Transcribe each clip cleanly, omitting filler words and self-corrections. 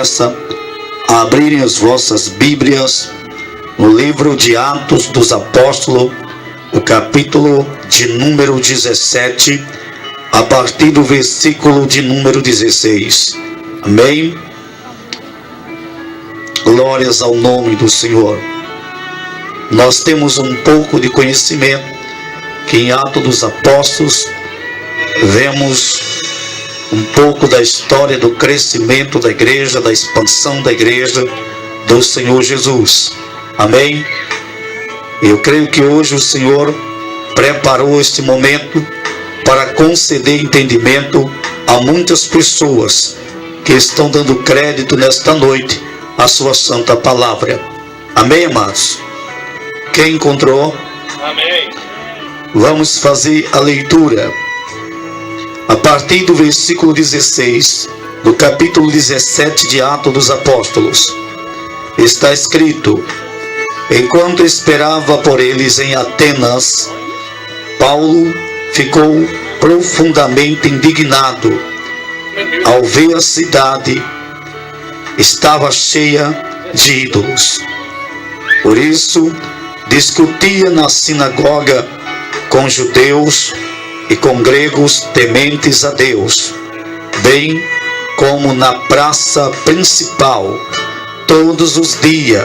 A abrirem as vossas Bíblias no livro de Atos dos Apóstolos, o capítulo de número 17, a partir do versículo de número 16. Amém? Glórias ao nome do Senhor. Nós temos um pouco de conhecimento que em Atos dos Apóstolos vemos um pouco da história do crescimento da igreja, da expansão da igreja do Senhor Jesus. Amém? Eu creio que hoje o Senhor preparou este momento para conceder entendimento a muitas pessoas que estão dando crédito nesta noite à sua santa palavra. Amém, amados? Quem encontrou? Amém. Vamos fazer a leitura a partir do versículo 16 do capítulo 17 de Atos dos Apóstolos. Está escrito: enquanto esperava por eles em Atenas, Paulo ficou profundamente indignado ao ver a cidade estava cheia de ídolos. Por isso discutia na sinagoga com judeus e com gregos tementes a Deus, bem como na praça principal, todos os dias,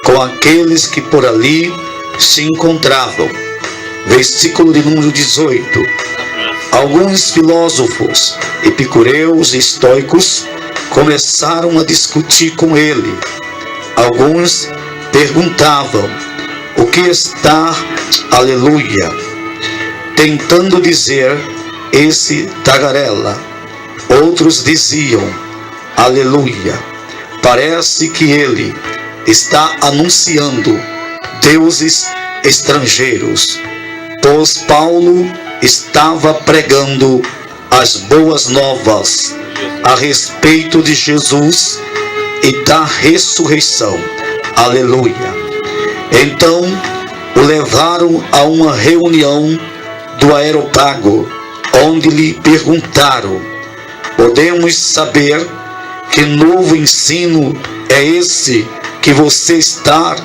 com aqueles que por ali se encontravam. Versículo de número 18. Alguns filósofos, epicureus e estoicos, começaram a discutir com ele. Alguns perguntavam: o que está aleluia? Tentando dizer esse tagarela. Outros diziam: aleluia, parece que ele está anunciando deuses estrangeiros, pois Paulo estava pregando as boas novas a respeito de Jesus e da ressurreição. Aleluia. Então o levaram a uma reunião do Areópago, onde lhe perguntaram: podemos saber que novo ensino é esse que você está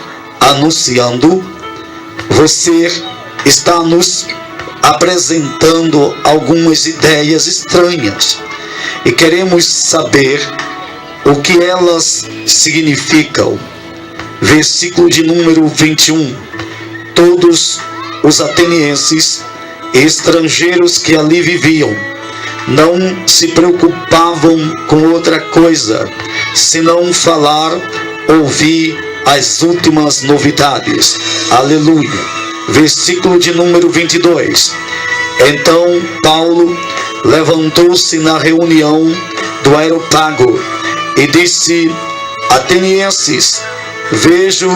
anunciando? Você está nos apresentando algumas ideias estranhas e queremos saber o que elas significam. Versículo de número 21. Todos os atenienses e estrangeiros que ali viviam não se preocupavam com outra coisa senão falar, ouvir as últimas novidades. Aleluia. Versículo de número 22. Então Paulo levantou-se na reunião do Areópago e disse: atenienses, vejo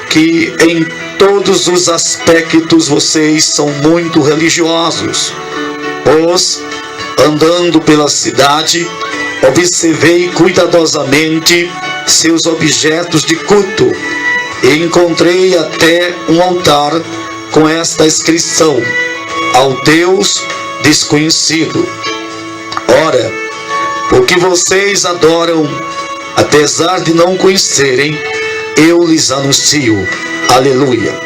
que em todos os aspectos vocês são muito religiosos, pois andando pela cidade observei cuidadosamente seus objetos de culto e encontrei até um altar com esta inscrição: ao Deus desconhecido. Ora, o que vocês adoram, apesar de não conhecerem, eu lhes anuncio. Aleluia.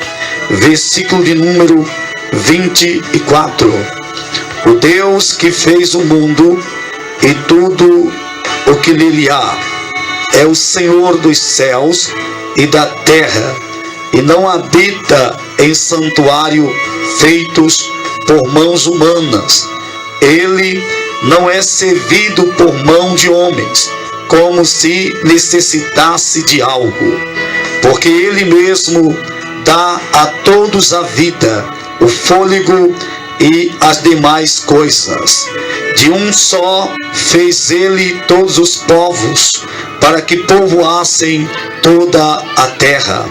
Versículo de número 24. O Deus que fez o mundo e tudo o que nele há é o Senhor dos céus e da terra, e não habita em santuário feitos por mãos humanas. Ele não é servido por mão de homens, como se necessitasse de algo, porque ele mesmo dá a todos a vida, o fôlego e as demais coisas. De um só fez ele todos os povos, para que povoassem toda a terra,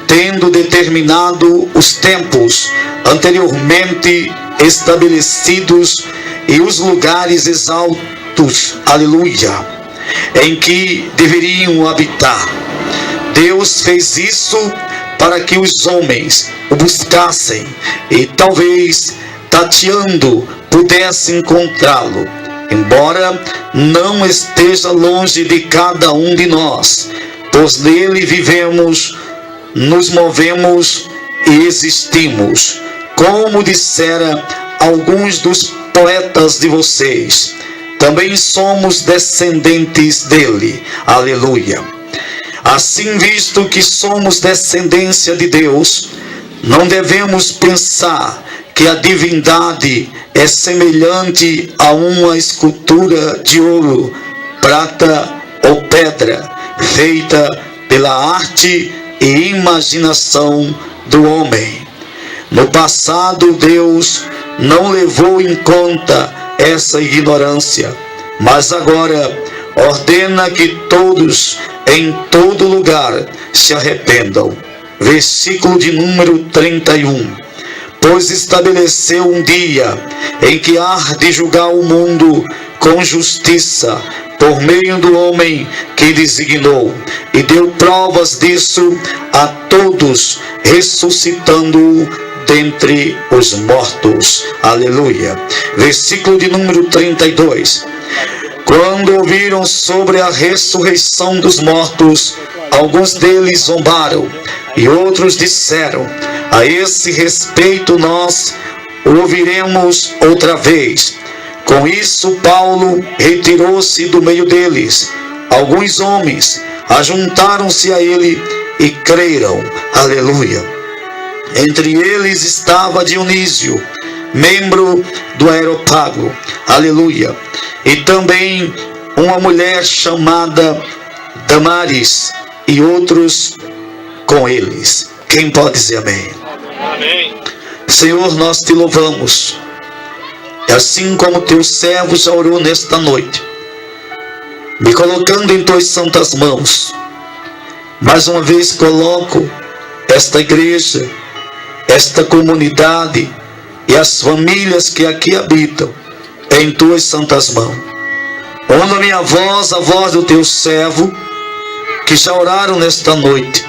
tendo determinado os tempos anteriormente estabelecidos e os lugares exaltos, aleluia, em que deveriam habitar. Deus fez isso para que os homens o buscassem e talvez tateando pudessem encontrá-lo. embora não esteja longe de cada um de nós, pois nele vivemos, nos movemos e existimos. Como dissera alguns dos poetas de vocês, também somos descendentes dele. Aleluia. Assim, visto que somos descendência de Deus, não devemos pensar que a divindade é semelhante a uma escultura de ouro, prata ou pedra, feita pela arte e imaginação do homem. No passado, Deus não levou em conta essa ignorância, mas agora ordena que todos, em todo lugar, se arrependam. Versículo de número 31. Pois estabeleceu um dia em que há de julgar o mundo com justiça, por meio do homem que designou, e deu provas disso a todos, ressuscitando-o dentre os mortos. Aleluia. Versículo de número 32. Quando ouviram sobre a ressurreição dos mortos, alguns deles zombaram, e outros disseram: a esse respeito nós ouviremos outra vez. Com isso, Paulo retirou-se do meio deles. Alguns homens ajuntaram-se a ele e creram. Aleluia. Entre eles estava Dionísio, membro do Areópago. Aleluia. E também uma mulher chamada Damaris, e outros com eles. Quem pode dizer amém? Amém. Senhor, nós te louvamos. Assim como teu servo já orou nesta noite, me colocando em tuas santas mãos, mais uma vez coloco esta igreja, esta comunidade e as famílias que aqui habitam em tuas santas mãos. Honra minha voz, a voz do teu servo, que já oraram nesta noite.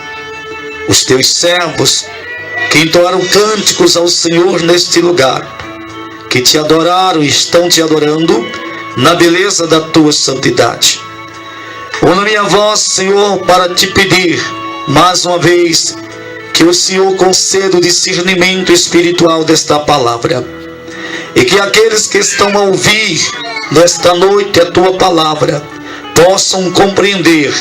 Os teus servos que entoaram cânticos ao Senhor neste lugar, que te adoraram e estão te adorando na beleza da tua santidade. Honra minha voz, Senhor, para te pedir mais uma vez que o Senhor conceda o discernimento espiritual desta palavra, e que aqueles que estão a ouvir nesta noite a tua palavra possam compreender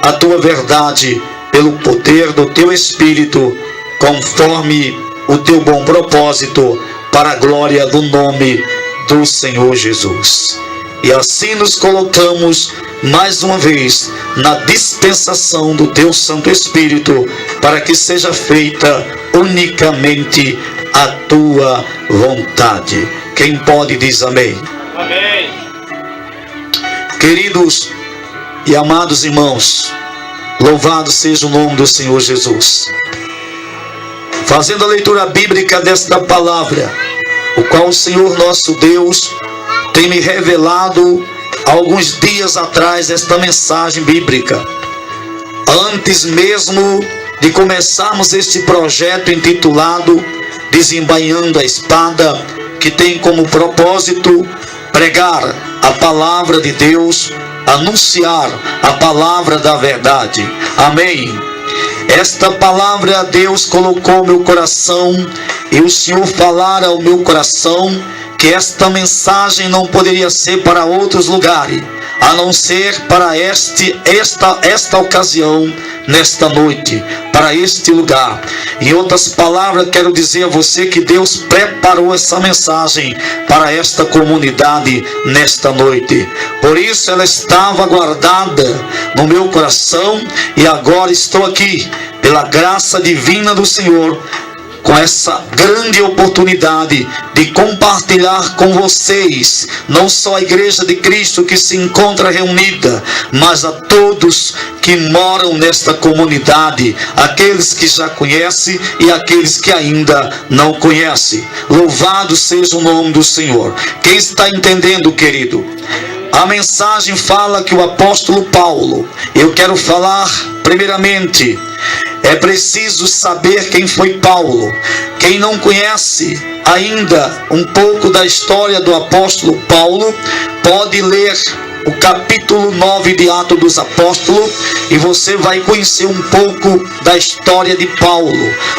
a tua verdade pelo poder do teu Espírito, conforme o teu bom propósito, para a glória do nome do Senhor Jesus. E assim nos colocamos mais uma vez na dispensação do teu Santo Espírito, para que seja feita unicamente a tua vontade. Quem pode diz amém. Amém. Queridos e amados irmãos, louvado seja o nome do Senhor Jesus. Fazendo a leitura bíblica desta palavra, o qual o Senhor nosso Deus tem me revelado alguns dias atrás esta mensagem bíblica. Antes mesmo de começarmos este projeto intitulado Desembainhando a Espada, que tem como propósito pregar a palavra de Deus, anunciar a palavra da verdade. Amém. Esta palavra Deus colocou no meu coração, e o Senhor falara ao meu coração que esta mensagem não poderia ser para outros lugares, a não ser para esta ocasião, nesta noite, para este lugar. Em outras palavras, quero dizer a você que Deus preparou essa mensagem para esta comunidade nesta noite. Por isso ela estava guardada no meu coração, e agora estou aqui, pela graça divina do Senhor, com essa grande oportunidade de compartilhar com vocês, não só a Igreja de Cristo que se encontra reunida, mas a todos que moram nesta comunidade, aqueles que já conhecem e aqueles que ainda não conhecem. Louvado seja o nome do Senhor. Quem está entendendo, querido? A mensagem fala que o apóstolo Paulo, eu quero falar primeiramente é preciso saber quem foi Paulo. Quem não conhece ainda um pouco da história do apóstolo Paulo, pode ler o capítulo 9 de Atos dos Apóstolos e você vai conhecer um pouco da história de Paulo.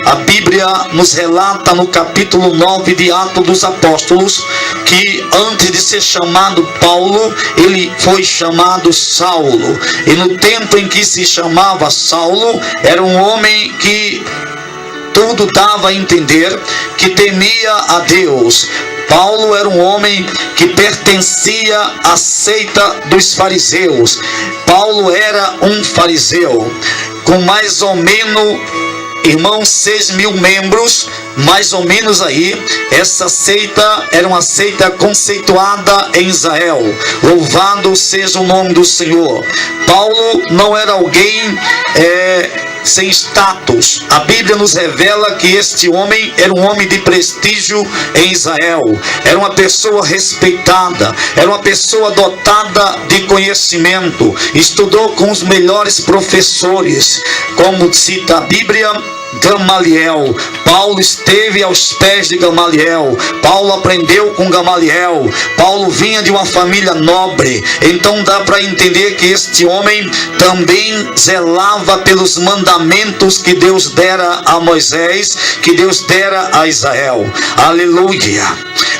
A Bíblia nos relata no capítulo 9 de Atos dos Apóstolos que antes de ser chamado Paulo, ele foi chamado Saulo. E no tempo em que se chamava Saulo, era um homem que tudo dava a entender que temia a Deus. Paulo era um homem que pertencia à seita dos fariseus. Paulo era um fariseu com mais ou menos, irmãos, 6.000 membros, mais ou menos aí. Essa seita era uma seita conceituada em Israel. Louvado seja o nome do Senhor. Paulo não era alguém sem status. A Bíblia nos revela que este homem era um homem de prestígio em Israel. Era uma pessoa respeitada, era uma pessoa dotada de conhecimento, estudou com os melhores professores, como cita a Bíblia, Gamaliel. Paulo esteve aos pés de Gamaliel. Paulo aprendeu com Gamaliel. Paulo vinha de uma família nobre. Então dá para entender que este homem também zelava pelos mandamentos que Deus dera a Moisés, que Deus dera a Israel. Aleluia,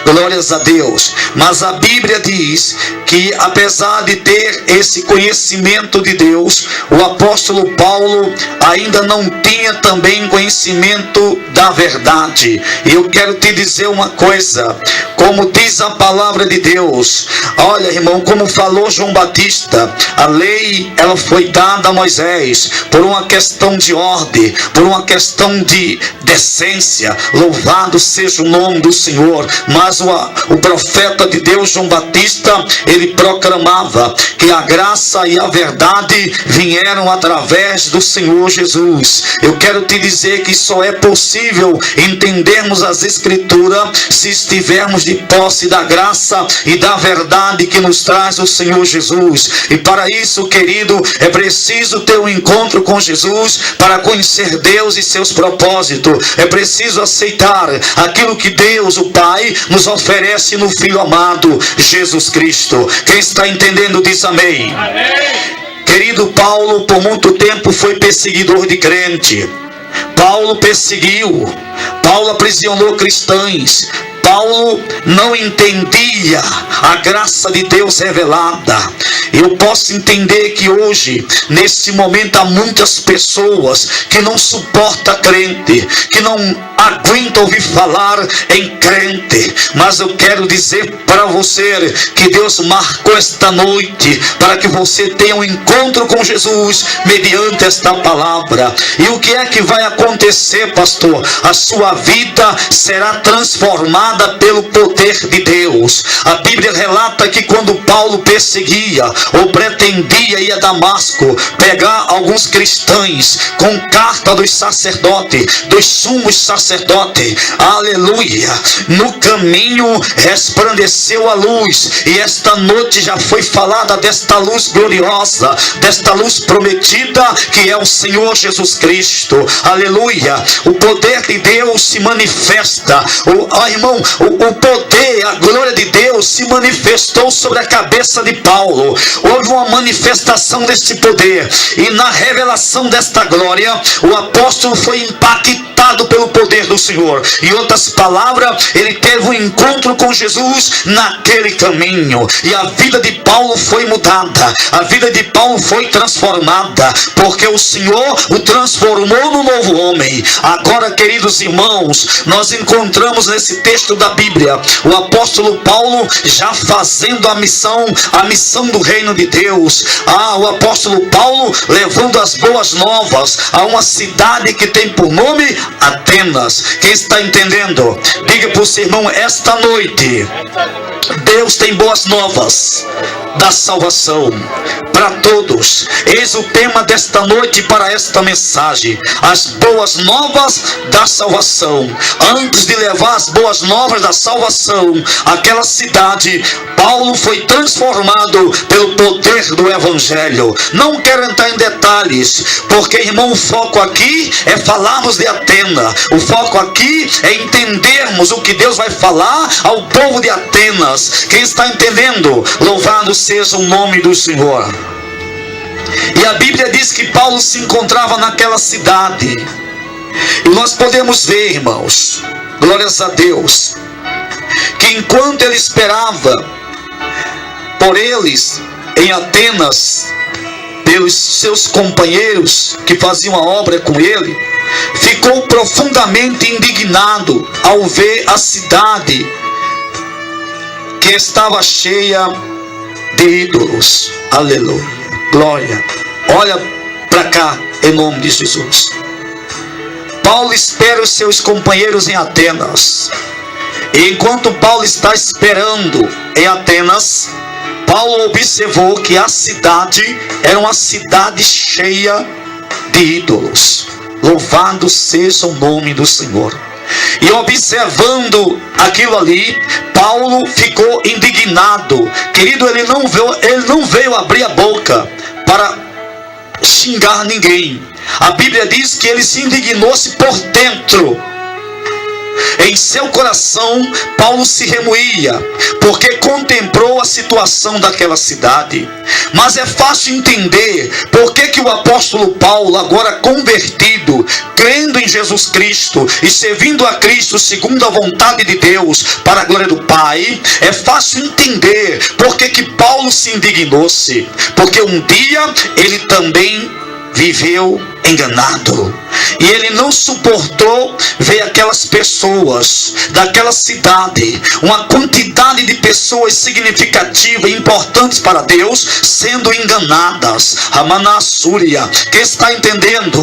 glórias a Deus. Mas a Bíblia diz que apesar de ter esse conhecimento de Deus, o apóstolo Paulo ainda não tinha também conhecimento da verdade. E eu quero te dizer uma coisa, como diz a palavra de Deus, olha, irmão, como falou João Batista, a lei ela foi dada a Moisés por uma questão de ordem, por uma questão de decência. Louvado seja o nome do Senhor. Mas o profeta de Deus João Batista, ele proclamava que a graça e a verdade vieram através do Senhor Jesus. Eu quero te dizer que só é possível entendermos as Escrituras se estivermos de posse da graça e da verdade que nos traz o Senhor Jesus. E para isso, querido, é preciso ter um encontro com Jesus para conhecer Deus e seus propósitos. É preciso aceitar aquilo que Deus, o Pai, nos oferece no Filho amado, Jesus Cristo. Quem está entendendo diz amém. Amém. Querido, Paulo por muito tempo foi perseguidor de crente. Paulo perseguiu, Paulo aprisionou cristãos. Paulo não entendia a graça de Deus revelada. Eu posso entender que hoje, nesse momento, há muitas pessoas que não suportam crente, que não aguentam ouvir falar em crente. Mas eu quero dizer para você que Deus marcou esta noite para que você tenha um encontro com Jesus mediante esta palavra. E o que é que vai acontecer, pastor? A sua vida será transformada pelo poder de Deus. A Bíblia relata que quando Paulo perseguia ou pretendia ir a Damasco pegar alguns cristãos com carta dos sacerdotes, dos sumos sacerdotes, aleluia, no caminho resplandeceu a luz, e esta noite já foi falada desta luz gloriosa, desta luz prometida que é o Senhor Jesus Cristo. Aleluia. O poder de Deus se manifesta. Irmão, o poder, a glória de Deus se manifestou sobre a cabeça de Paulo. Houve uma manifestação desse poder, e na revelação desta glória, o apóstolo foi impactado pelo poder do Senhor. Em outras palavras, ele teve um encontro com Jesus naquele caminho, e a vida de Paulo foi mudada, a vida de Paulo foi transformada, porque o Senhor o transformou no novo homem. Agora, queridos irmãos, nós encontramos nesse texto da Bíblia o apóstolo Paulo já fazendo a missão do reino de Deus. O apóstolo Paulo levando as boas novas a uma cidade que tem por nome Atenas. Quem está entendendo? Diga para o seu irmão, esta noite Deus tem boas novas da salvação para todos. Eis o tema desta noite para esta mensagem: as boas novas da salvação. Antes de levar as boas novas novas da salvação, aquela cidade, Paulo foi transformado pelo poder do Evangelho. Não quero entrar em detalhes, porque, irmão, o foco aqui é falarmos de Atenas. O foco aqui é entendermos o que Deus vai falar ao povo de Atenas. Quem está entendendo? Louvado seja o nome do Senhor. E a Bíblia diz que Paulo se encontrava naquela cidade. E nós podemos ver, irmãos, glórias a Deus, que enquanto ele esperava por eles em Atenas, pelos seus companheiros que faziam a obra com ele, ficou profundamente indignado ao ver a cidade que estava cheia de ídolos. Aleluia, glória. Olha para cá, em nome de Jesus. Paulo espera os seus companheiros em Atenas. E enquanto Paulo está esperando em Atenas, Paulo observou que a cidade era uma cidade cheia de ídolos. Louvado seja o nome do Senhor. E observando aquilo ali, Paulo ficou indignado. Querido, ele não veio abrir a boca para xingar ninguém. A Bíblia diz que ele se indignou-se por dentro. Em seu coração, Paulo se remoía, porque contemplou a situação daquela cidade. Mas é fácil entender por que o apóstolo Paulo, agora convertido, crendo em Jesus Cristo e servindo a Cristo segundo a vontade de Deus, para a glória do Pai, é fácil entender por que Paulo se indignou-se. Porque um dia ele também viveu enganado, e ele não suportou ver aquelas pessoas daquela cidade, uma quantidade de pessoas significativas e importantes para Deus, sendo enganadas. Amanassúria, quem está entendendo?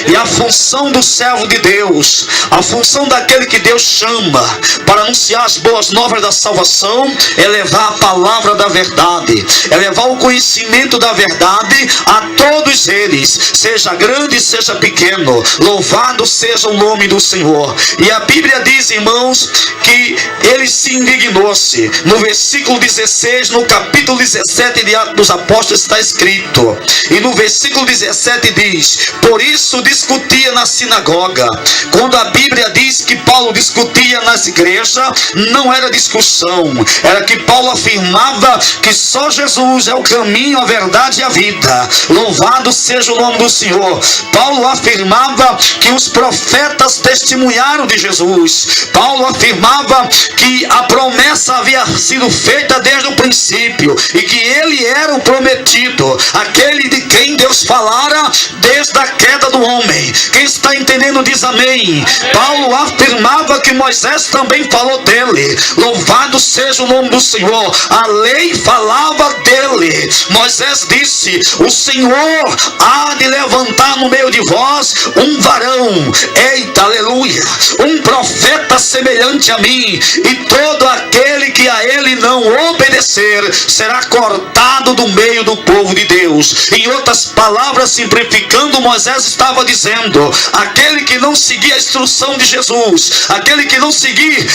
E a função do servo de Deus, a função daquele que Deus chama para anunciar as boas novas da salvação, é levar a palavra da verdade, é levar o conhecimento da verdade a todos eles, seja grande, seja pequeno. Louvado seja o nome do Senhor. E a Bíblia diz, irmãos, que ele se indignou-se. No versículo 16, no capítulo 17 de Atos dos Apóstolos está escrito, e no versículo 17 diz: por isso discutia na sinagoga. Quando a Bíblia diz que Paulo discutia nas igrejas, não era discussão, era que Paulo afirmava que só Jesus é o caminho, a verdade e a vida. Louvado seja o nome do Senhor. Paulo afirmava que os profetas testemunharam de Jesus. Paulo afirmava que a promessa havia sido feita desde o princípio, e que ele era o prometido, aquele de quem Deus falara desde a queda do homem. Quem está entendendo diz amém. Paulo afirmava que Moisés também falou dele. Louvado seja o nome do Senhor. A lei falava dele. Moisés disse: o Senhor há de levantar no meio de vós um varão, eita, aleluia, um profeta semelhante a mim, e todo aquele que a ele não obedecer será cortado do meio do povo de Deus. Em outras palavras, simplificando, Moisés estava dizendo: aquele que não seguir a instrução de Jesus, aquele que não seguir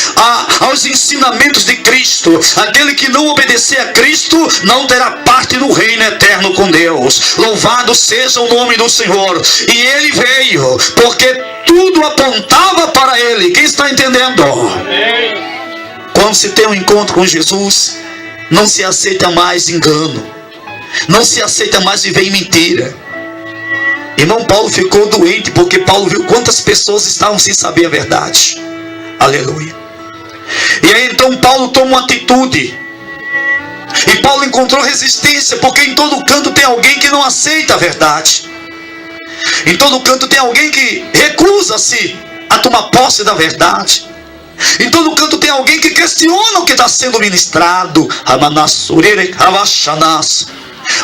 aos ensinamentos de Cristo, aquele que não obedecer a Cristo, não terá parte no reino eterno com Deus. Louvado seja o nome do Senhor. E ele veio porque tudo apontava para ele. Quem está entendendo? Quando se tem um encontro com Jesus, não se aceita mais engano, não se aceita mais viver em mentira. Irmão, Paulo ficou doente porque Paulo viu quantas pessoas estavam sem saber a verdade. Aleluia. E aí então Paulo toma uma atitude. E Paulo encontrou resistência, porque em todo canto tem alguém que não aceita a verdade. Em todo canto tem alguém que recusa-se a tomar posse da verdade. Em todo canto tem alguém que questiona o que está sendo ministrado.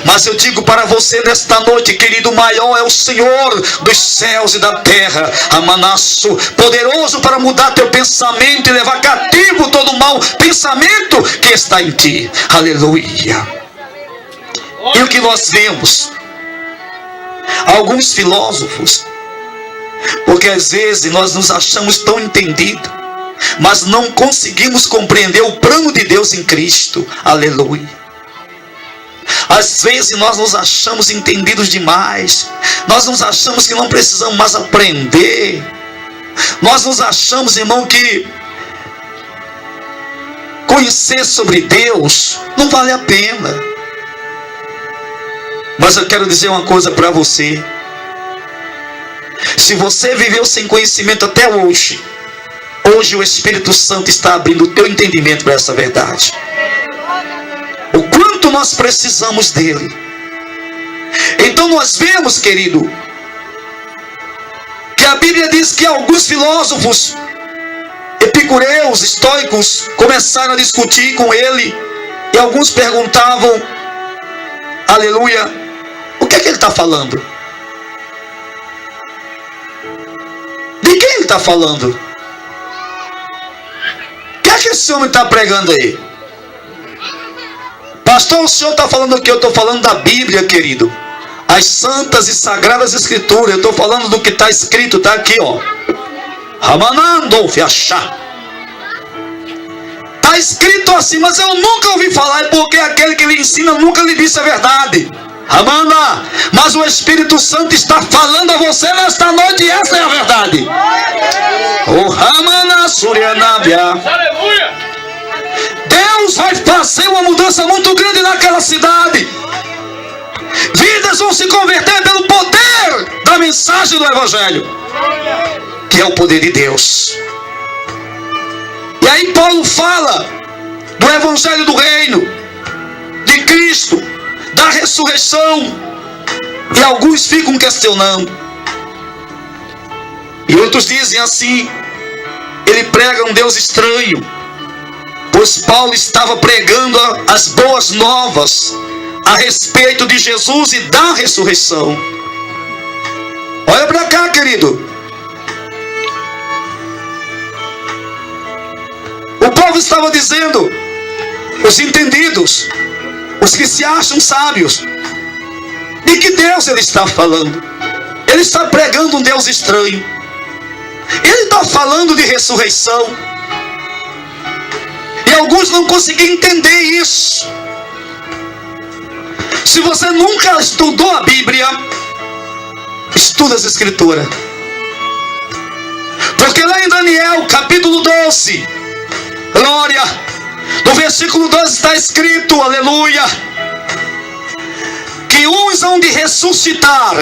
Mas eu digo para você nesta noite, querido, maior é o Senhor dos céus e da terra, Amanasso, poderoso para mudar teu pensamento e levar cativo todo o mau pensamento que está em ti. Aleluia. E o que nós vemos? Alguns filósofos, porque às vezes nós nos achamos tão entendidos, mas não conseguimos compreender o plano de Deus em Cristo. Aleluia. Às vezes nós nos achamos entendidos demais. Nós nos achamos que não precisamos mais aprender. Nós nos achamos, irmão, que conhecer sobre Deus não vale a pena. Mas eu quero dizer uma coisa para você. Se você viveu sem conhecimento até hoje, hoje o Espírito Santo está abrindo o teu entendimento para essa verdade. O quanto nós precisamos dele. Então nós vemos, querido, que a Bíblia diz que alguns filósofos epicureus, estoicos, começaram a discutir com ele. E alguns perguntavam, aleluia, o que é que ele está falando? De quem ele está falando? O que é que esse homem está pregando aí? Pastor, o senhor está falando o que? Eu estou falando da Bíblia, querido. As santas e sagradas escrituras. Eu estou falando do que está escrito, está aqui, ó. Ramanando Fiachá. Está escrito assim, mas eu nunca ouvi falar. É porque aquele que lhe ensina nunca lhe disse a verdade. Ramana, mas o Espírito Santo está falando a você nesta noite, e essa é a verdade. O Ramana Surianabia. Deus vai fazer uma mudança muito grande naquela cidade. Vidas vão se converter pelo poder da mensagem do Evangelho, que é o poder de Deus. E aí Paulo fala do Evangelho do Reino, de Cristo, da ressurreição. E alguns ficam questionando. E outros dizem assim: ele prega um Deus estranho. Pois Paulo estava pregando as boas novas a respeito de Jesus e da ressurreição. Olha para cá, querido. O povo estava dizendo, os entendidos, os que se acham sábios, de que Deus ele está falando? Ele está pregando um Deus estranho. Ele está falando de ressurreição. E alguns não conseguiam entender isso. Se você nunca estudou a Bíblia, estuda as Escrituras. Porque lá em Daniel, capítulo 12, glória, no versículo 12 está escrito, aleluia, que uns hão de ressuscitar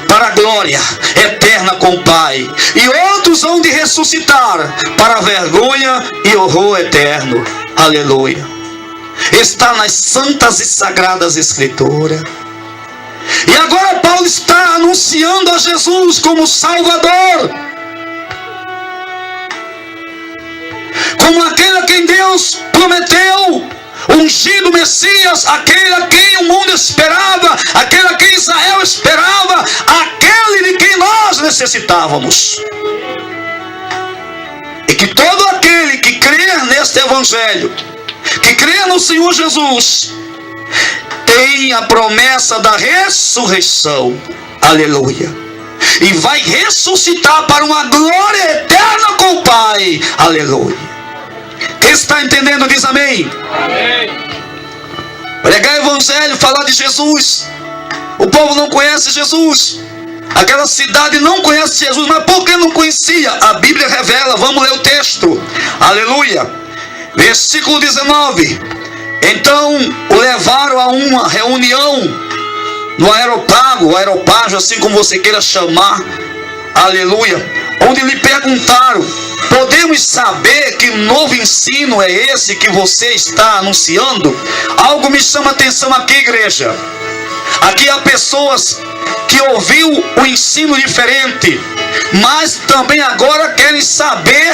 para a glória eterna com o Pai, e outros hão de ressuscitar para a vergonha e horror eterno. Aleluia. Está nas santas e sagradas Escrituras. E agora Paulo está anunciando a Jesus como Salvador, como aquele a quem Deus prometeu, ungido Messias, aquele a quem o mundo esperava, aquele a quem Israel esperava, aquele de quem nós necessitávamos. E que todo aquele que crer neste Evangelho, que crê no Senhor Jesus, tem a promessa da ressurreição. Aleluia. E vai ressuscitar para uma glória eterna com o Pai. Aleluia. Quem está entendendo diz amém. Amém. Pregar o Evangelho, falar de Jesus. O povo não conhece Jesus. Aquela cidade não conhece Jesus. Mas por que não conhecia? A Bíblia revela. Vamos ler o texto. Aleluia. Versículo 19. Então o levaram a uma reunião no aeropágio, assim como você queira chamar. Aleluia. Onde lhe perguntaram: podemos saber que novo ensino é esse que você está anunciando? Algo me chama a atenção aqui, igreja. Aqui há pessoas que ouviu o ensino diferente, mas também agora querem saber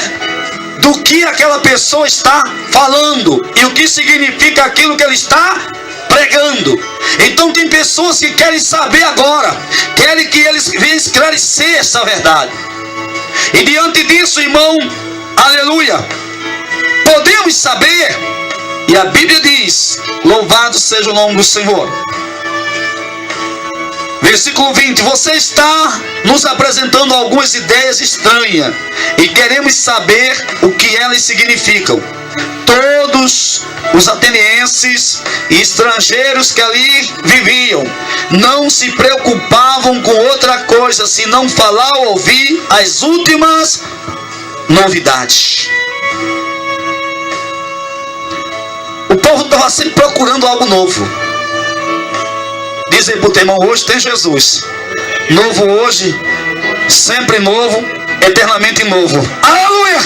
do que aquela pessoa está falando e o que significa aquilo que ele está pregando. Então tem pessoas que querem saber agora, querem que eles venham esclarecer essa verdade. E diante disso, irmão, aleluia, podemos saber, e a Bíblia diz: louvado seja o nome do Senhor. Versículo 20. Você está nos apresentando algumas ideias estranhas e queremos saber o que elas significam. Todos os atenienses e estrangeiros que ali viviam não se preocupavam com outra coisa senão falar ou ouvir as últimas novidades. O povo estava sempre procurando algo novo. Diz aí pro teu irmão, hoje tem Jesus. Novo hoje, sempre novo, eternamente novo. Aleluia!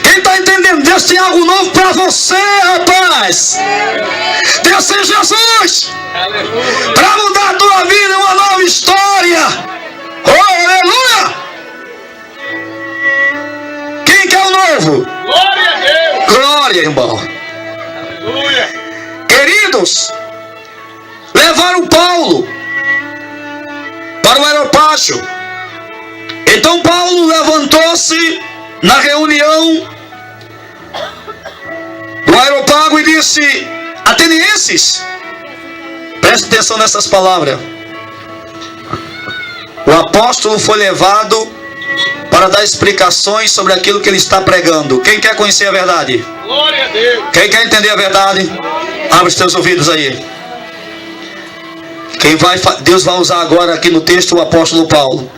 Quem está entendendo? Deus tem algo novo para você, rapaz. Deus tem Jesus para mudar a tua vida, uma nova história. Oh, aleluia! Quem quer o novo? Glória a Deus! Glória, irmão. Aleluia! Queridos, levaram Paulo para o aeropátio. Então Paulo levantou-se na reunião do aeropago e disse: atenienses, preste atenção nessas palavras. O apóstolo foi levado para dar explicações sobre aquilo que ele está pregando. Quem quer conhecer a verdade? Glória a Deus! Quem quer entender a verdade? Abre os teus ouvidos aí. Deus vai usar agora aqui no texto o apóstolo Paulo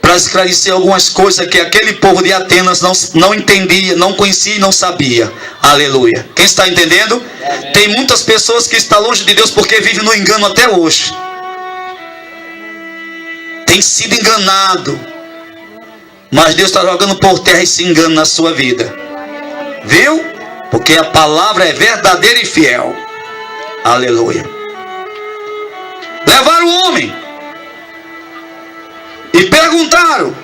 para esclarecer algumas coisas que aquele povo de Atenas não entendia, não conhecia e não sabia. Aleluia. Quem está entendendo? Amém. Tem muitas pessoas que estão longe de Deus porque vivem no engano até hoje. Tem sido enganado. Mas Deus está jogando por terra esse engano na sua vida. Viu? Porque a palavra é verdadeira e fiel. Aleluia. Levaram o homem e perguntaram.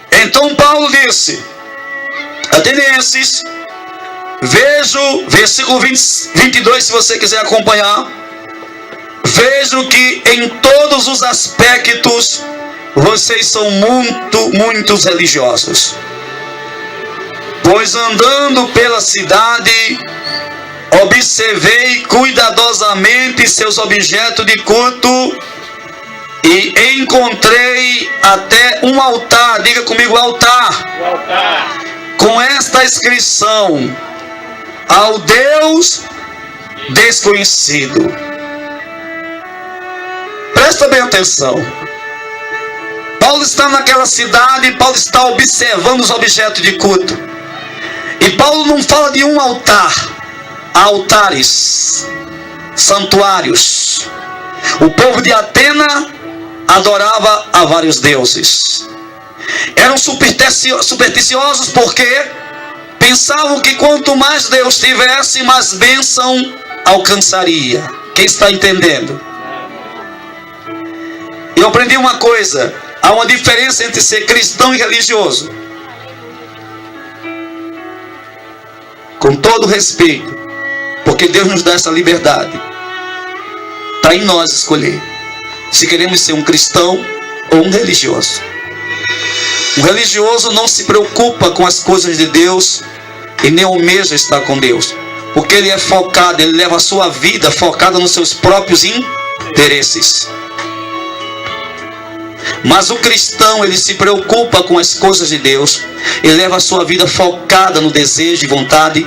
Então Paulo disse: atenienses, vejo, versículo 22, se você quiser acompanhar. Vejo que em todos os aspectos vocês são muito religiosos. Pois andando pela cidade, observei cuidadosamente seus objetos de culto e encontrei até um altar. Diga comigo, altar. O altar. Com esta inscrição: ao Deus desconhecido. Presta bem atenção. Paulo está naquela cidade, Paulo está observando os objetos de culto. E Paulo não fala de um altar. Há altares, santuários. O povo de Atenas adorava a vários deuses. Eram supersticiosos porque pensavam que quanto mais Deus tivesse, mais bênção alcançaria. Quem está entendendo? Eu aprendi uma coisa: há uma diferença entre ser cristão e religioso. Com todo respeito, porque Deus nos dá essa liberdade. Está em nós escolher se queremos ser um cristão ou um religioso. Um religioso não se preocupa com as coisas de Deus e nem almeja estar com Deus, porque ele é focado, ele leva a sua vida focada nos seus próprios interesses. Mas o cristão, ele se preocupa com as coisas de Deus, ele leva a sua vida focada no desejo e vontade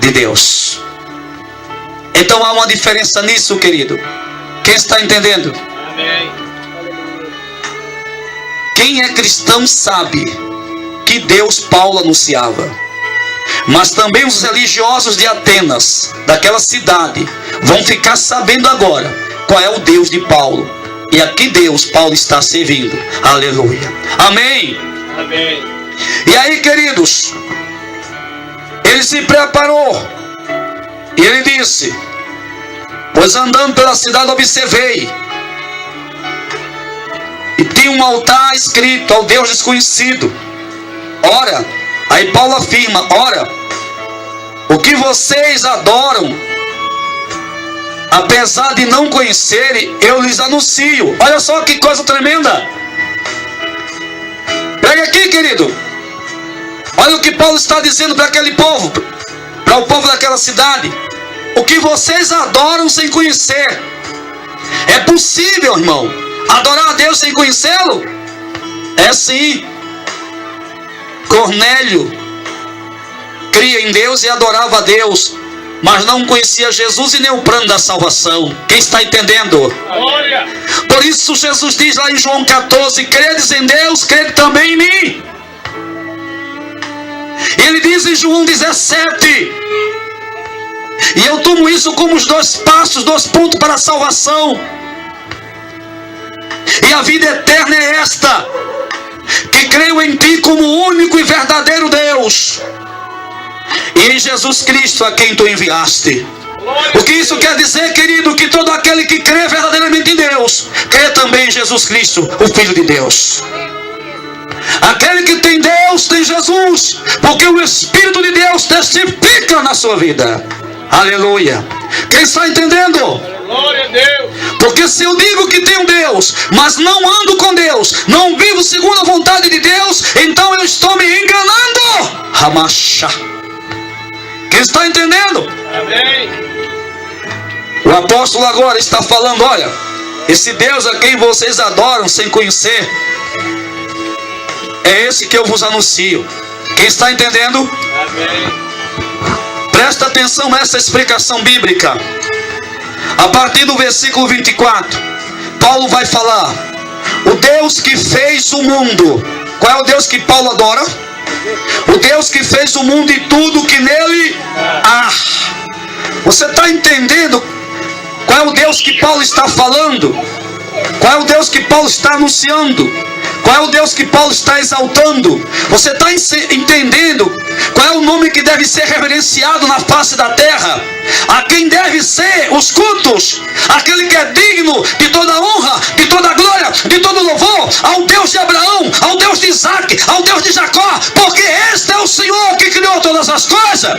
de Deus. Então há uma diferença nisso, querido. Quem está entendendo? Amém. Quem é cristão sabe que Deus Paulo anunciava. Mas também os religiosos de Atenas, daquela cidade, vão ficar sabendo agora qual é o Deus de Paulo. E a que Deus Paulo está servindo. Aleluia. Amém. Amém. E aí, queridos, ele se preparou. E ele disse: pois andando pela cidade observei. E tinha um altar escrito ao Deus desconhecido. Ora, aí Paulo afirma: ora, o que vocês adoram, apesar de não conhecerem, eu lhes anuncio. Olha só que coisa tremenda. Pega aqui, querido. Olha o que Paulo está dizendo para aquele povo, para o povo daquela cidade. O que vocês adoram sem conhecer, É possível, irmão, adorar a Deus sem conhecê-lo? É sim. Cornélio cria em Deus e adorava a Deus, mas não conhecia Jesus e nem o plano da salvação. Quem está entendendo? Glória. Por isso Jesus diz lá em João 14: credes em Deus, crede também em mim. Ele diz em João 17, e eu tomo isso como os 2 passos, 2 pontos para a salvação. E a vida eterna é esta: que creio em ti como o único e verdadeiro Deus, e em Jesus Cristo a quem tu enviaste. O que isso quer dizer, querido? Que todo aquele que crê verdadeiramente em Deus, crê também em Jesus Cristo, o Filho de Deus. Aquele que tem Deus, tem Jesus, porque o Espírito de Deus testifica na sua vida. Aleluia. Quem está entendendo? Glória a Deus. Porque se eu digo que tenho Deus, mas não ando com Deus, não vivo segundo a vontade de Deus, então eu estou me enganando. Ramachá. Quem está entendendo? Amém. O apóstolo agora está falando: olha, esse Deus a quem vocês adoram sem conhecer, é esse que eu vos anuncio. Quem está entendendo? Amém. Presta atenção nessa explicação bíblica. A partir do versículo 24, Paulo vai falar: o Deus que fez o mundo. Qual é o Deus que Paulo adora? O Deus que fez o mundo e tudo que nele há. Você está entendendo qual é o Deus que Paulo está falando? Qual é o Deus que Paulo está anunciando? Qual é o Deus que Paulo está exaltando? Você está entendendo qual é o nome que deve ser reverenciado na face da terra? A quem deve ser os cultos? Aquele que é digno de toda honra, de toda glória, de todo louvor, ao Deus de Abraão, ao Deus de Isaac, ao Deus de Jacó, porque este é o Senhor que criou todas as coisas,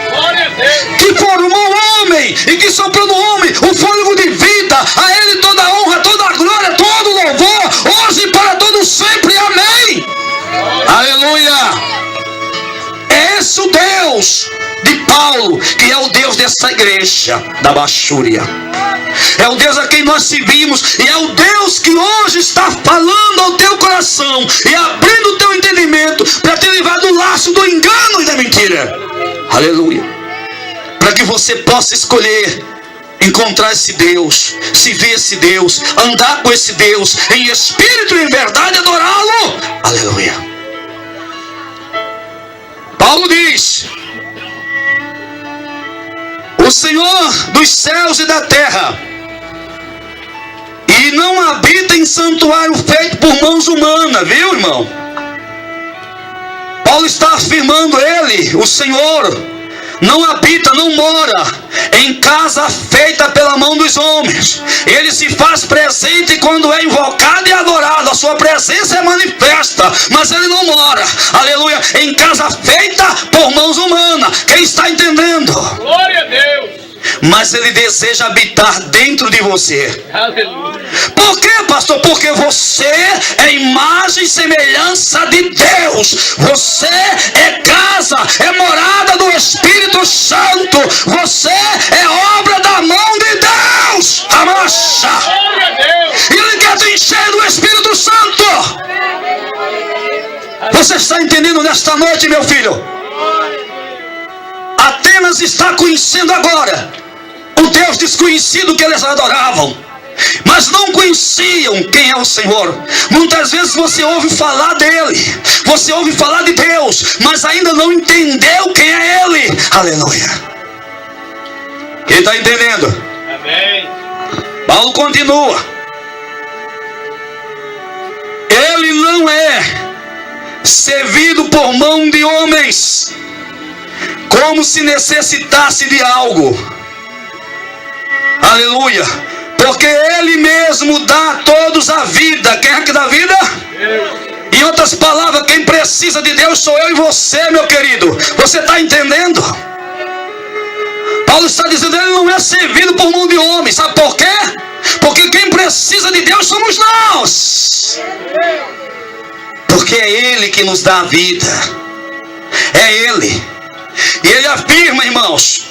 Glória a Deus. que formou o homem e que soprou no homem o fôlego de vida. A ele toda a honra, toda a glória, todo o louvor, hoje e para todos sempre. Amém. Aleluia. É esse o Deus de Paulo, que é o Deus dessa igreja da Baixúria. É o Deus a quem nós servimos, e é o Deus que hoje está falando ao teu coração e abrindo o teu entendimento para te livrar do laço do engano e da mentira. Aleluia. Para que você possa escolher encontrar esse Deus, servir esse Deus, andar com esse Deus em espírito e em verdade, adorá-lo. Aleluia. Paulo diz: o Senhor dos céus e da terra, e não habita em santuário feito por mãos humanas. Viu, irmão? Paulo está afirmando: ele, o Senhor, não habita, não mora em casa feita pela mão dos homens. Ele se faz presente quando é invocado e adorado. A sua presença é manifesta, mas ele não mora, aleluia, em casa feita por mãos humanas. Quem está entendendo? Glória a Deus. Mas ele deseja habitar dentro de você. Aleluia. Por quê, pastor? Porque você é imagem e semelhança de Deus. Você é casa, é morada do Espírito Santo. Você é obra da mão de Deus. Amacha. Glória a Deus. E ele quer te encher do Espírito Santo. Você está entendendo nesta noite, meu filho? Atenas está conhecendo agora o Deus desconhecido que eles adoravam, mas não conheciam quem é o Senhor. Muitas vezes você ouve falar dele, você ouve falar de Deus, mas ainda não entendeu quem é ele. Aleluia. Quem está entendendo? Amém. Paulo continua: ele não é servido por mão de homens, como se necessitasse de algo. Aleluia. Porque ele mesmo dá a todos a vida. Quem é que dá vida? Deus. Em outras palavras, quem precisa de Deus sou eu e você, meu querido. Você está entendendo? Paulo está dizendo: ele não é servido por mão de homem. Sabe por quê? Porque quem precisa de Deus somos nós. Porque é ele que nos dá a vida. É ele. E ele afirma, irmãos,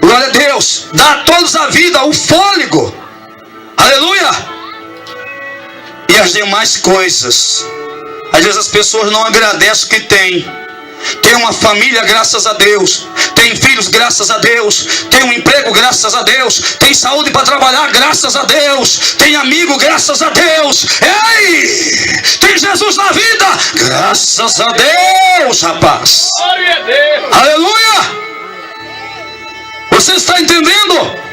Glória a Deus. Dá a todos a vida, o fôlego. Aleluia. E as demais coisas. Às vezes as pessoas não agradecem o que têm. Tem uma família, graças a Deus. Tem filhos, graças a Deus. Tem um emprego, graças a Deus. Tem saúde para trabalhar, graças a Deus. Tem amigo, graças a Deus. Ei! Tem Jesus na vida, graças a Deus, rapaz. Glória a Deus. Aleluia! Você está entendendo?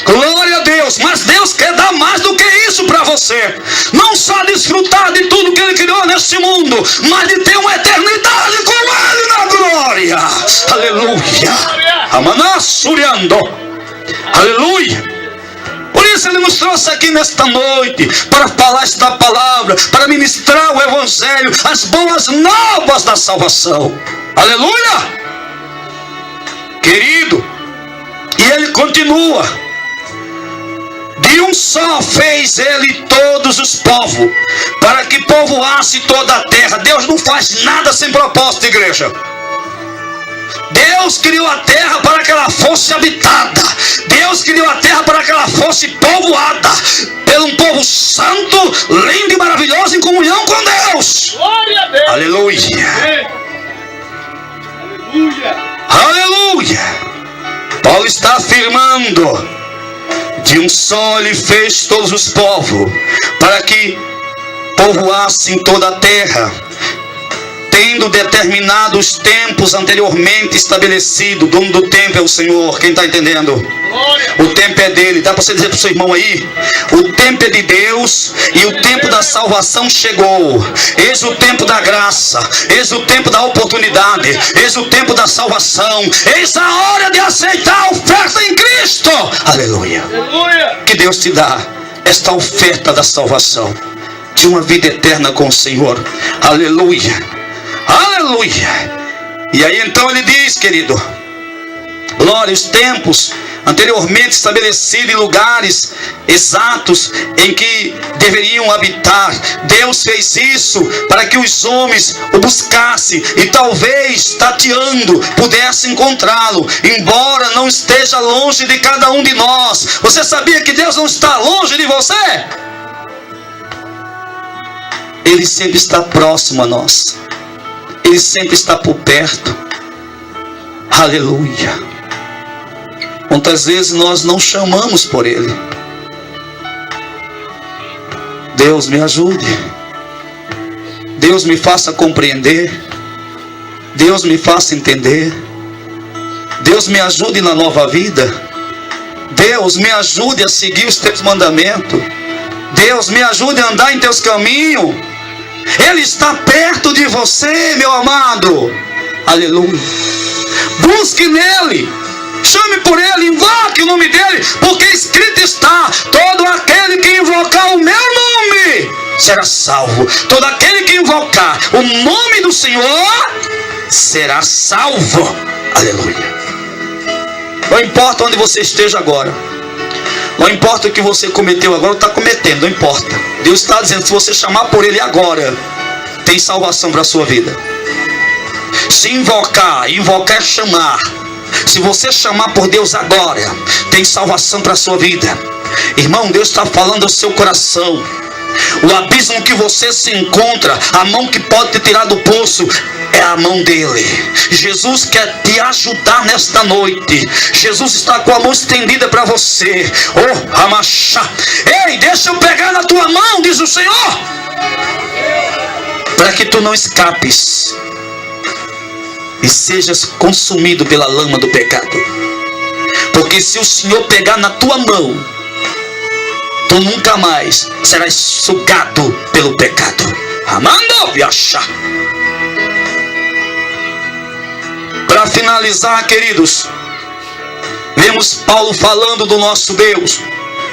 Glória a Deus. Mas Deus quer dar mais do que isso para você. Não só desfrutar de tudo que Ele criou neste mundo, mas de ter uma eternidade com Ele na glória. Aleluia. Amanassuriando. Aleluia. Por isso Ele nos trouxe aqui nesta noite, para falar esta palavra, para ministrar o Evangelho, as boas novas da salvação. Aleluia. Querido, e Ele continua. De um só fez Ele todos os povos, para que povoasse toda a terra. Deus não faz nada sem propósito, igreja. Deus criou a terra para que ela fosse habitada. Deus criou a terra para que ela fosse povoada por um povo santo, lindo e maravilhoso, em comunhão com Deus. Glória a Deus. Aleluia. Aleluia. Aleluia. Paulo está afirmando: de um só Ele fez todos os povos, para que povoassem toda a terra, tendo determinado os tempos anteriormente estabelecidos. O dono do tempo é o Senhor. Quem está entendendo? Glória. O tempo é dele. Dá para você dizer para o seu irmão aí? O tempo é de Deus, e o tempo da salvação chegou. Eis o tempo da graça, eis o tempo da oportunidade, eis o tempo da salvação, eis a hora de aceitar a oferta em Cristo. Aleluia. Aleluia. Que Deus te dá esta oferta da salvação, de uma vida eterna com o Senhor. Aleluia. Aleluia. E aí então Ele diz, querido, glória, os tempos anteriormente estabelecidos em lugares exatos em que deveriam habitar. Deus fez isso para que os homens o buscassem e talvez, tateando, pudessem encontrá-lo, embora não esteja longe de cada um de nós. Você sabia que Deus não está longe de você? Ele sempre está próximo a nós. Ele sempre está por perto. Aleluia. Quantas vezes nós não chamamos por Ele? Deus me ajude. Deus me faça compreender. Deus me faça entender. Deus me ajude na nova vida. Deus me ajude a seguir os teus mandamentos. Deus me ajude a andar em teus caminhos. Ele está perto de você, meu amado. Aleluia. Busque nele. Chame por Ele, invoque o nome dEle, porque escrito está: todo aquele que invocar o meu nome será salvo. Todo aquele que invocar o nome do Senhor será salvo. Aleluia. Não importa onde você esteja agora, não importa o que você cometeu agora ou está cometendo, não importa. Deus está dizendo: se você chamar por Ele agora, tem salvação para a sua vida. Se invocar é chamar. Se você chamar por Deus agora, tem salvação para a sua vida. Irmão, Deus está falando ao seu coração. O abismo que você se encontra, a mão que pode te tirar do poço, é a mão dele. Jesus quer te ajudar nesta noite. Jesus está com a mão estendida para você. Oh, Ramachá. Ei, deixa eu pegar na tua mão, diz o Senhor, para que tu não escapes e sejas consumido pela lama do pecado. Porque se o Senhor pegar na tua mão, tu nunca mais serás sugado pelo pecado. Amando viajar. Para finalizar, queridos, vemos Paulo falando do nosso Deus,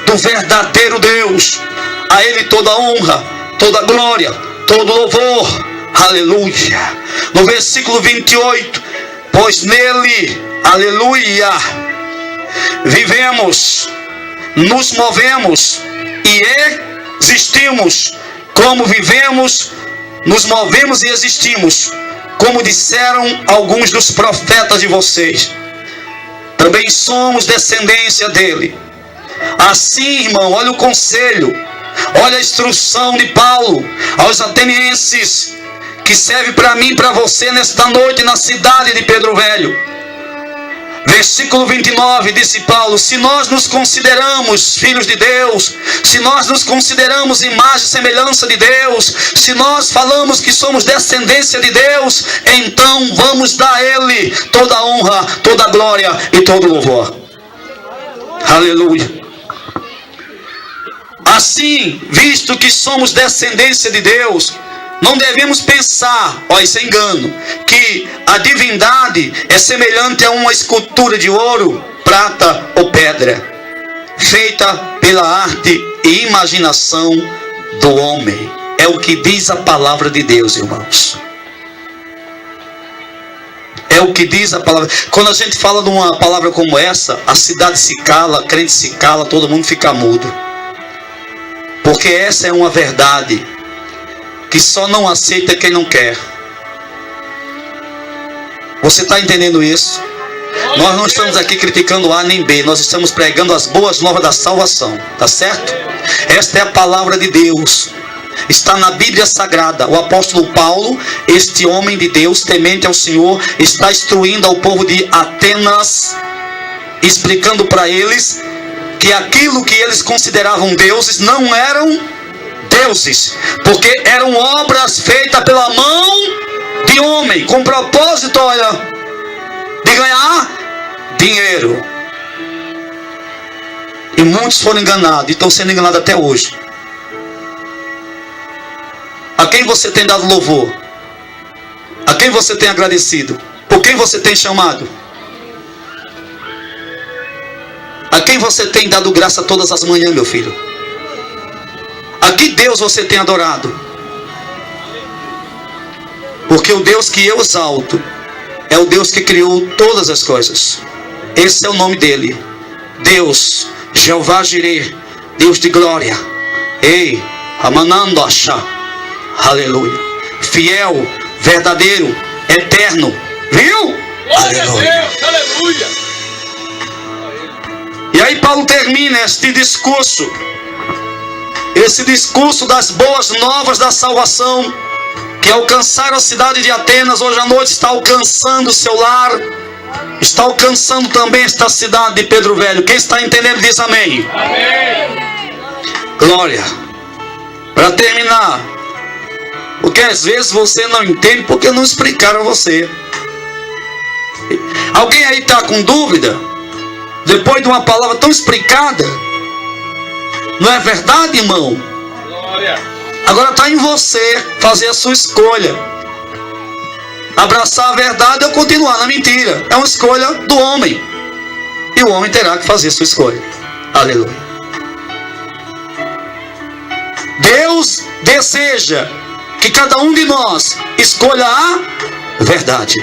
do verdadeiro Deus. A Ele toda honra, toda glória, todo louvor. Aleluia. No versículo 28, pois nele, aleluia, vivemos, nos movemos e existimos. Como vivemos, nos movemos e existimos, como disseram alguns dos profetas de vocês. também somos descendência dele. Assim, irmão, olha o conselho, olha a instrução de Paulo aos atenienses, que serve para mim e para você nesta noite na cidade de Pedro Velho. Versículo 29, disse Paulo: se nós nos consideramos filhos de Deus, se nós nos consideramos imagem e semelhança de Deus, se nós falamos que somos descendência de Deus, então vamos dar a Ele toda a honra, toda a glória e todo o louvor. Aleluia. Assim, visto que somos descendência de Deus, não devemos pensar, isso é engano, que a divindade é semelhante a uma escultura de ouro, prata ou pedra, feita pela arte e imaginação do homem. É o que diz a palavra de Deus, irmãos. É o que diz a palavra. Quando a gente fala de uma palavra como essa, a cidade se cala, a crente se cala, todo mundo fica mudo. Porque essa é uma verdade que só não aceita quem não quer. Você está entendendo isso? Nós não estamos aqui criticando A nem B, nós estamos pregando as boas novas da salvação, tá certo? Esta é a palavra de Deus, está na Bíblia Sagrada. O apóstolo Paulo, este homem de Deus, temente ao Senhor, está instruindo ao povo de Atenas, explicando para eles que aquilo que eles consideravam deuses não eram deuses, porque eram obras feitas pela mão de homem, com propósito, olha, de ganhar dinheiro. E muitos foram enganados e estão sendo enganados até hoje. A quem você tem dado louvor? A quem você tem agradecido? Por quem você tem chamado? A quem você tem dado graça todas as manhãs, meu filho? A que Deus você tem adorado? Porque o Deus que eu exalto é o Deus que criou todas as coisas. Esse é o nome dele. Deus, Jeová Jireh, Deus de glória. Ei, Amanando Achá. Aleluia. Fiel, verdadeiro, eterno. Viu? Aleluia. Aleluia. E aí Paulo termina este discurso. Esse discurso das boas novas da salvação, que alcançaram a cidade de Atenas, hoje à noite está alcançando o seu lar, está alcançando também esta cidade de Pedro Velho. Quem está entendendo diz amém. Amém. Glória. Para terminar, porque às vezes você não entende porque não explicaram a você. Alguém aí está com dúvida? Depois de uma palavra tão explicada, não é verdade, irmão? Glória. Agora está em você fazer a sua escolha. Abraçar a verdade ou continuar na mentira. É uma escolha do homem. E o homem terá que fazer a sua escolha. Aleluia. Deus deseja que cada um de nós escolha a verdade.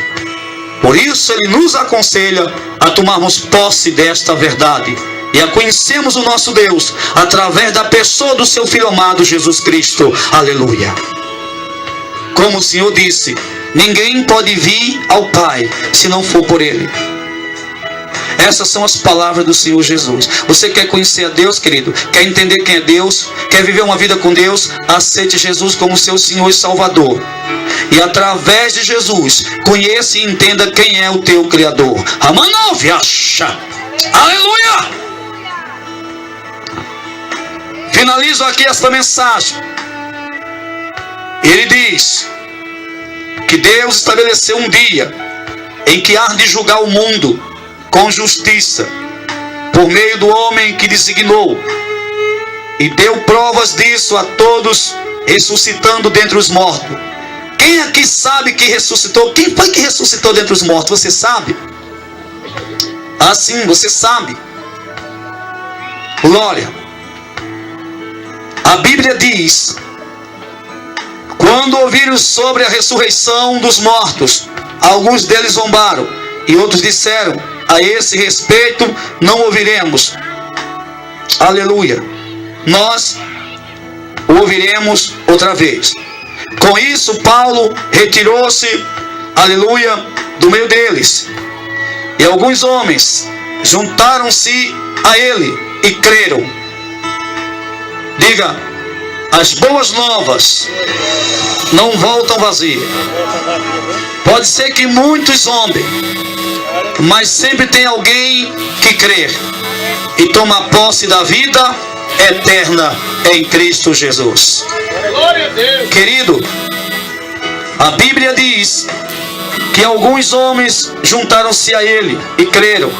Por isso Ele nos aconselha a tomarmos posse desta verdade e a conhecermos o nosso Deus através da pessoa do seu Filho amado Jesus Cristo. Aleluia. Como o Senhor disse, ninguém pode vir ao Pai se não for por Ele. Essas são as palavras do Senhor Jesus. Você quer conhecer a Deus, querido? Quer entender quem é Deus? Quer viver uma vida com Deus? Aceite Jesus como seu Senhor e Salvador. E através de Jesus, conheça e entenda quem é o teu Criador. Amanoviacha. Aleluia! Finalizo aqui esta mensagem. Ele diz que Deus estabeleceu um dia em que há de julgar o mundo com justiça, por meio do homem que designou, e deu provas disso a todos, ressuscitando dentre os mortos. Quem aqui sabe que ressuscitou? Quem foi que ressuscitou dentre os mortos? Você sabe? Ah, sim, você sabe. Glória. A Bíblia diz: quando ouviram sobre a ressurreição dos mortos, alguns deles zombaram, e outros disseram: a esse respeito não ouviremos. Aleluia. Nós ouviremos outra vez. Com isso, Paulo retirou-se, aleluia, do meio deles. E alguns homens juntaram-se a ele e creram. Diga, as boas novas não voltam vazias. Pode ser que muitos zombem, mas sempre tem alguém que crê e toma posse da vida eterna em Cristo Jesus. Glória a Deus. Querido, a Bíblia diz que alguns homens juntaram-se a ele e creram.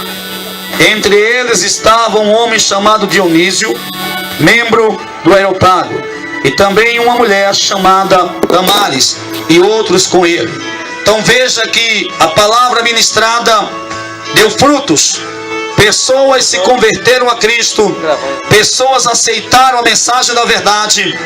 Entre eles estava um homem chamado Dionísio, membro do Areópago, e também uma mulher chamada Damaris, e outros com ele. Então veja que a palavra ministrada deu frutos. Pessoas se converteram a Cristo, pessoas aceitaram a mensagem da verdade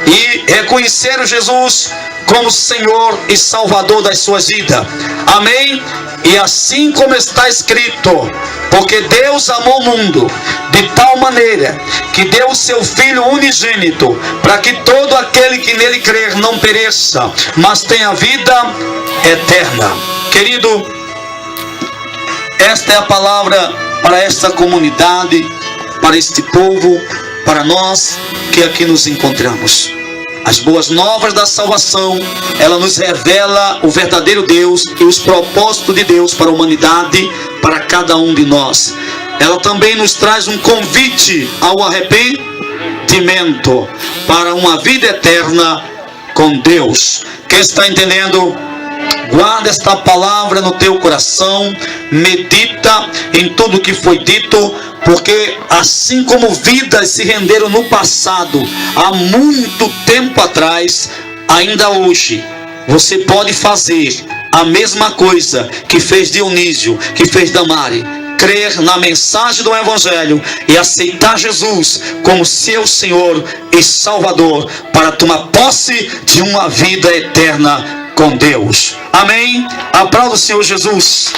e reconheceram Jesus como Senhor e Salvador das suas vidas. Amém? E assim como está escrito, porque Deus amou o mundo de tal maneira que deu o seu Filho unigênito, para que todo aquele que nele crer não pereça, mas tenha vida eterna. Querido, esta é a palavra para esta comunidade, para este povo, para nós que aqui nos encontramos. As boas novas da salvação, ela nos revela o verdadeiro Deus e os propósitos de Deus para a humanidade, para cada um de nós. Ela também nos traz um convite ao arrependimento, para uma vida eterna com Deus. Quem está entendendo? Guarda esta palavra no teu coração, medita em tudo que foi dito, porque assim como vidas se renderam no passado, há muito tempo atrás, ainda hoje, você pode fazer a mesma coisa que fez Dionísio, que fez Damaris. Crer na mensagem do Evangelho e aceitar Jesus como seu Senhor e Salvador, para tomar posse de uma vida eterna com Deus. Amém? Aplauda o Senhor Jesus.